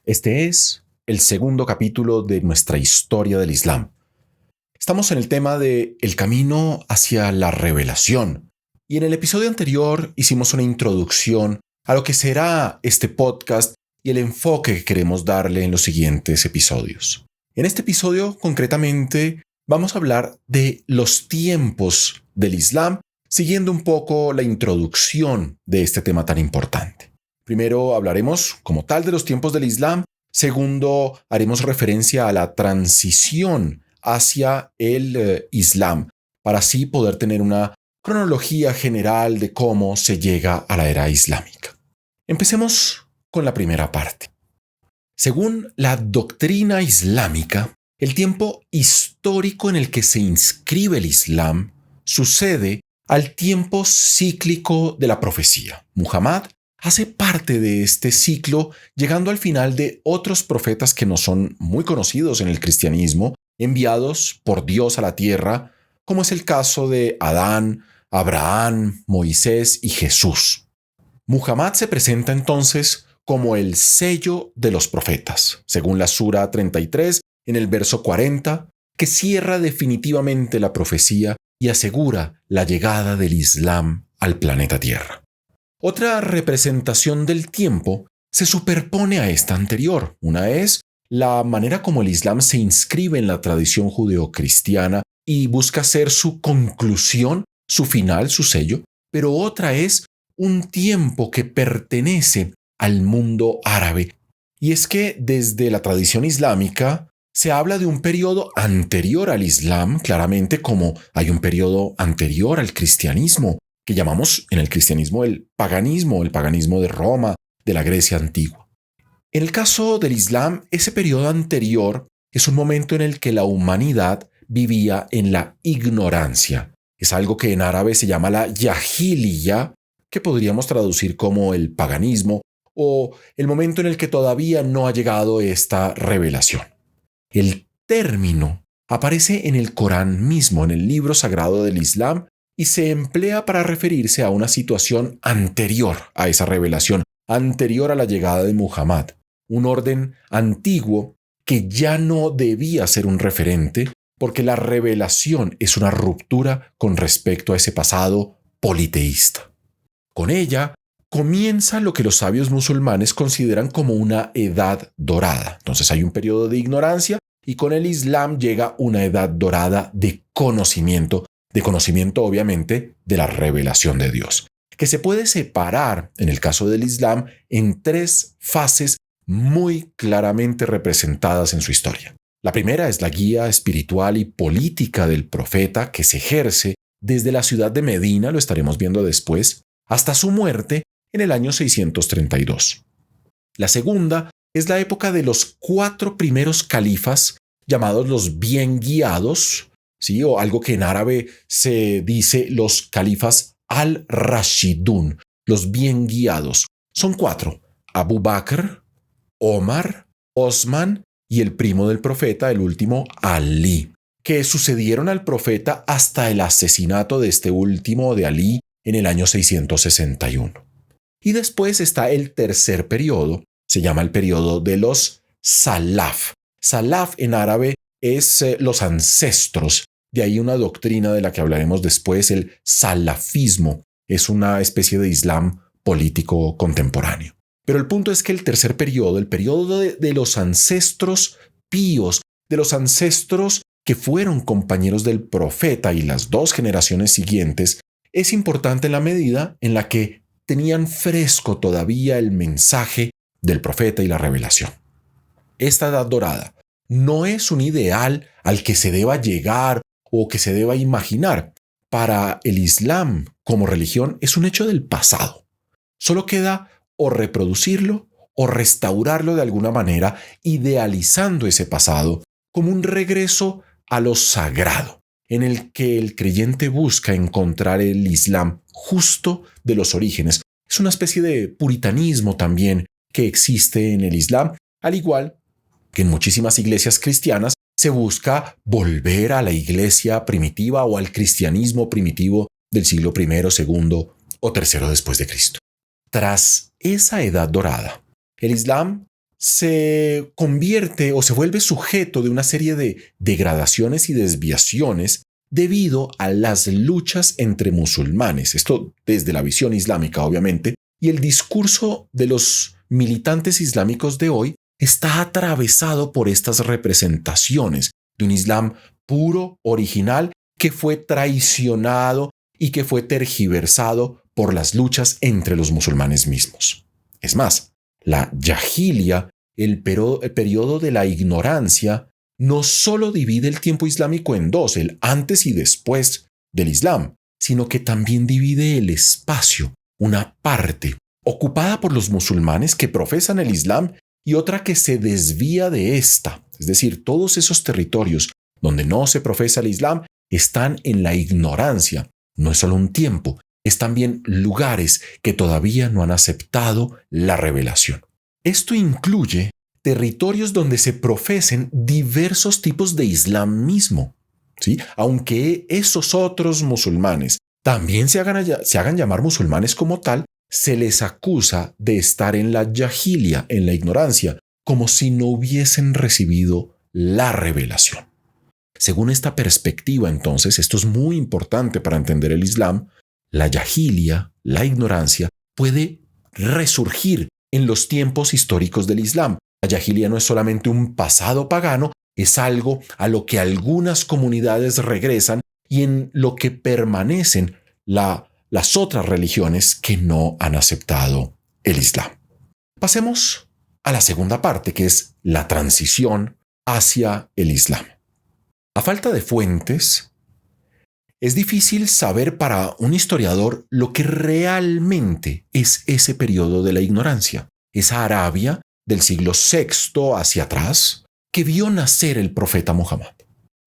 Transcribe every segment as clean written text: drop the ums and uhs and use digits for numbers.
Este es el segundo capítulo de nuestra historia del Islam. Estamos en el tema de el camino hacia la revelación. Y en el episodio anterior hicimos una introducción a lo que será este podcast y el enfoque que queremos darle en los siguientes episodios. En este episodio, concretamente, vamos a hablar de los tiempos del Islam, siguiendo un poco la introducción de este tema tan importante. Primero hablaremos como tal de los tiempos del Islam. Segundo, haremos referencia a la transición hacia el Islam, para así poder tener una cronología general de cómo se llega a la era islámica. Empecemos con la primera parte. Según la doctrina islámica, el tiempo histórico en el que se inscribe el Islam sucede al tiempo cíclico de la profecía. Muhammad hace parte de este ciclo, llegando al final de otros profetas que no son muy conocidos en el cristianismo, enviados por Dios a la tierra, como es el caso de Adán, Abraham, Moisés y Jesús. Muhammad se presenta entonces como el sello de los profetas, según la Sura 33, en el verso 40, que cierra definitivamente la profecía y asegura la llegada del Islam al planeta Tierra. Otra representación del tiempo se superpone a esta anterior. Una es la manera como el Islam se inscribe en la tradición judeocristiana y busca ser su conclusión, su final, su sello, pero otra es un tiempo que pertenece al mundo árabe. Y es que desde la tradición islámica se habla de un periodo anterior al Islam, claramente como hay un periodo anterior al cristianismo, que llamamos en el cristianismo el paganismo de Roma, de la Grecia antigua. En el caso del Islam, ese periodo anterior es un momento en el que la humanidad vivía en la ignorancia. Es algo que en árabe se llama la Yahiliya, que podríamos traducir como el paganismo, o el momento en el que todavía no ha llegado esta revelación. El término aparece en el Corán mismo, en el libro sagrado del Islam, y se emplea para referirse a una situación anterior a esa revelación, anterior a la llegada de Muhammad, un orden antiguo que ya no debía ser un referente, porque la revelación es una ruptura con respecto a ese pasado politeísta. Con ella comienza lo que los sabios musulmanes consideran como una edad dorada. Entonces hay un periodo de ignorancia y con el Islam llega una edad dorada de conocimiento obviamente de la revelación de Dios, que se puede separar en el caso del Islam en tres fases muy claramente representadas en su historia. La primera es la guía espiritual y política del profeta que se ejerce desde la ciudad de Medina, lo estaremos viendo después, hasta su muerte en el año 632. La segunda es la época de los 4 primeros califas llamados los bien guiados, ¿sí? O algo que en árabe se dice los califas al-Rashidun, los bien guiados. Son 4, Abu Bakr, Omar, Osman y el primo del profeta, el último, Ali, que sucedieron al profeta hasta el asesinato de este último, de Ali, en el año 661. Y después está el tercer periodo, se llama el periodo de los Salaf. Salaf en árabe es los ancestros. De ahí una doctrina de la que hablaremos después, el salafismo. Es una especie de Islam político contemporáneo. Pero el punto es que el tercer periodo, el periodo de los ancestros píos, de los ancestros que fueron compañeros del profeta y las 2 generaciones siguientes, es importante en la medida en la que tenían fresco todavía el mensaje del profeta y la revelación. Esta edad dorada no es un ideal al que se deba llegar o que se deba imaginar. Para el Islam como religión es un hecho del pasado. Solo queda o reproducirlo o restaurarlo de alguna manera, idealizando ese pasado como un regreso a lo sagrado, en el que el creyente busca encontrar el Islam justo de los orígenes. Es una especie de puritanismo también que existe en el Islam, al igual que en muchísimas iglesias cristianas se busca volver a la iglesia primitiva o al cristianismo primitivo del siglo I, segundo o tercero después de Cristo. Tras esa edad dorada, el Islam se convierte o se vuelve sujeto de una serie de degradaciones y desviaciones debido a las luchas entre musulmanes, esto desde la visión islámica obviamente, y el discurso de los militantes islámicos de hoy está atravesado por estas representaciones de un Islam puro, original, que fue traicionado y que fue tergiversado por las luchas entre los musulmanes mismos. Es más, la Yahilia, el periodo de la ignorancia, no solo divide el tiempo islámico en dos, el antes y después del Islam, sino que también divide el espacio, una parte ocupada por los musulmanes que profesan el Islam y otra que se desvía de esta. Es decir, todos esos territorios donde no se profesa el Islam están en la ignorancia. No es solo un tiempo, es también lugares que todavía no han aceptado la revelación. Esto incluye territorios donde se profesen diversos tipos de islamismo, ¿sí? Aunque esos otros musulmanes también se hagan llamar musulmanes como tal, se les acusa de estar en la yahilia, en la ignorancia, como si no hubiesen recibido la revelación. Según esta perspectiva, entonces, esto es muy importante para entender el Islam, la yahilia, la ignorancia, puede resurgir en los tiempos históricos del Islam. La yahilia no es solamente un pasado pagano, es algo a lo que algunas comunidades regresan y en lo que permanecen las otras religiones que no han aceptado el Islam. Pasemos a la segunda parte, que es la transición hacia el Islam. A falta de fuentes, es difícil saber para un historiador lo que realmente es ese periodo de la ignorancia, esa Arabia del siglo VI hacia atrás que vio nacer el profeta Muhammad.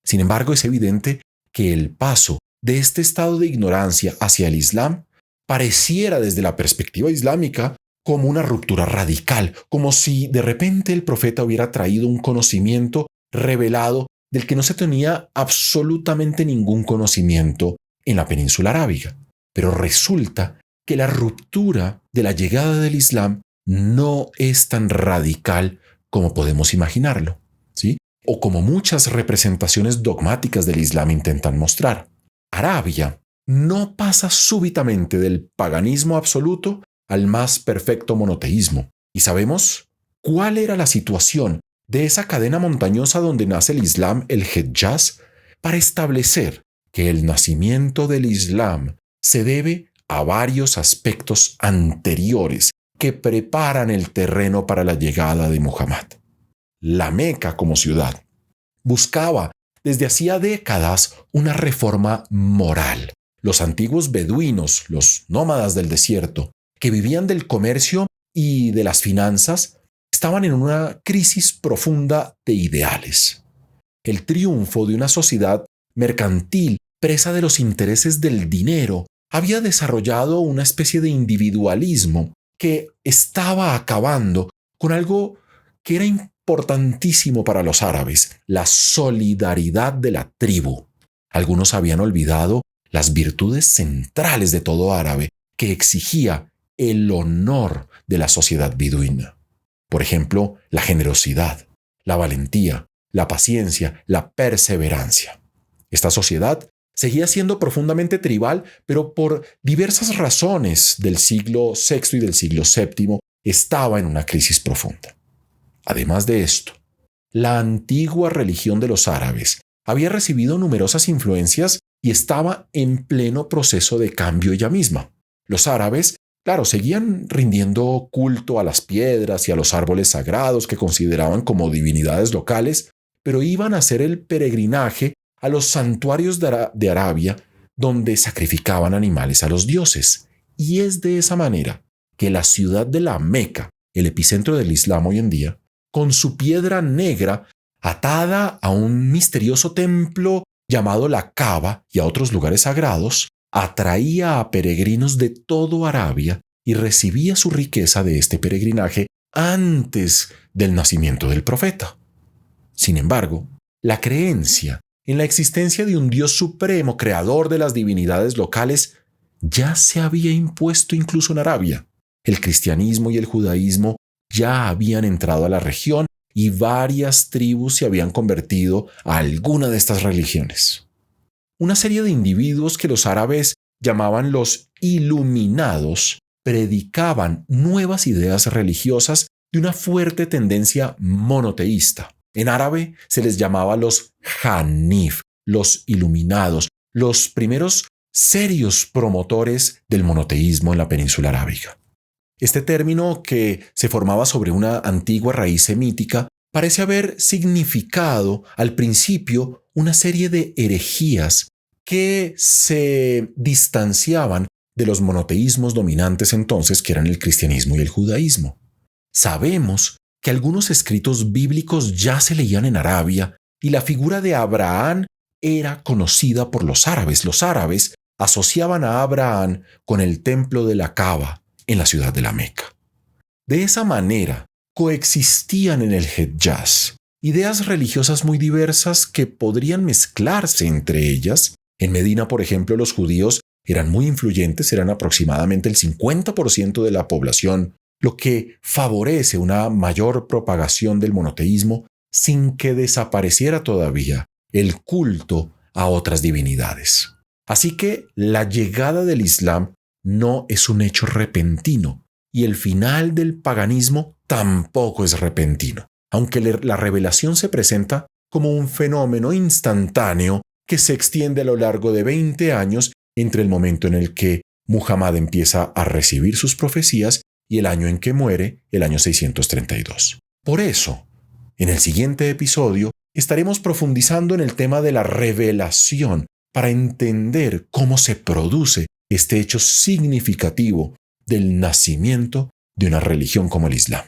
Sin embargo, es evidente que el paso de este estado de ignorancia hacia el Islam pareciera desde la perspectiva islámica como una ruptura radical, como si de repente el profeta hubiera traído un conocimiento revelado del que no se tenía absolutamente ningún conocimiento en la península arábiga. Pero resulta que la ruptura de la llegada del Islam no es tan radical como podemos imaginarlo, ¿sí? O como muchas representaciones dogmáticas del Islam intentan mostrar. Arabia no pasa súbitamente del paganismo absoluto al más perfecto monoteísmo. ¿Y sabemos cuál era la situación de esa cadena montañosa donde nace el Islam, el Hejaz, para establecer que el nacimiento del Islam se debe a varios aspectos anteriores que preparan el terreno para la llegada de Muhammad? La Meca como ciudad buscaba desde hacía décadas una reforma moral. Los antiguos beduinos, los nómadas del desierto, que vivían del comercio y de las finanzas, estaban en una crisis profunda de ideales. El triunfo de una sociedad mercantil presa de los intereses del dinero había desarrollado una especie de individualismo que estaba acabando con algo que era importantísimo para los árabes, la solidaridad de la tribu. Algunos habían olvidado las virtudes centrales de todo árabe que exigía el honor de la sociedad beduina. Por ejemplo, la generosidad, la valentía, la paciencia, la perseverancia. Esta sociedad seguía siendo profundamente tribal, pero por diversas razones del siglo VI y del siglo VII estaba en una crisis profunda. Además de esto, la antigua religión de los árabes había recibido numerosas influencias y estaba en pleno proceso de cambio ella misma. Los árabes, claro, seguían rindiendo culto a las piedras y a los árboles sagrados que consideraban como divinidades locales, pero iban a hacer el peregrinaje a los santuarios de Arabia, donde sacrificaban animales a los dioses. Y es de esa manera que la ciudad de la Meca, el epicentro del Islam hoy en día, con su piedra negra atada a un misterioso templo llamado la Kaaba y a otros lugares sagrados, atraía a peregrinos de todo Arabia y recibía su riqueza de este peregrinaje antes del nacimiento del profeta. Sin embargo, La creencia en la existencia de un Dios supremo, creador de las divinidades locales, ya se había impuesto incluso en Arabia. El cristianismo y el judaísmo ya habían entrado a la región y varias tribus se habían convertido a alguna de estas religiones. Una serie de individuos que los árabes llamaban los iluminados predicaban nuevas ideas religiosas de una fuerte tendencia monoteísta. En árabe se les llamaba los Hanif, los iluminados, los primeros serios promotores del monoteísmo en la península arábiga. Este término, que se formaba sobre una antigua raíz semítica, parece haber significado al principio una serie de herejías que se distanciaban de los monoteísmos dominantes entonces, que eran el cristianismo y el judaísmo. Sabemos que algunos escritos bíblicos ya se leían en Arabia y la figura de Abraham era conocida por los árabes. Los árabes asociaban a Abraham con el templo de la Kaaba en la ciudad de la Meca. De esa manera, coexistían en el Hejaz ideas religiosas muy diversas que podrían mezclarse entre ellas. En Medina, por ejemplo, los judíos eran muy influyentes, eran aproximadamente el 50% de la población, lo que favorece una mayor propagación del monoteísmo sin que desapareciera todavía el culto a otras divinidades. Así que la llegada del Islam no es un hecho repentino y el final del paganismo tampoco es repentino, aunque la revelación se presenta como un fenómeno instantáneo que se extiende a lo largo de 20 años entre el momento en el que Muhammad empieza a recibir sus profecías y el año en que muere, el año 632. Por eso, en el siguiente episodio estaremos profundizando en el tema de la revelación para entender cómo se produce este hecho significativo del nacimiento de una religión como el Islam.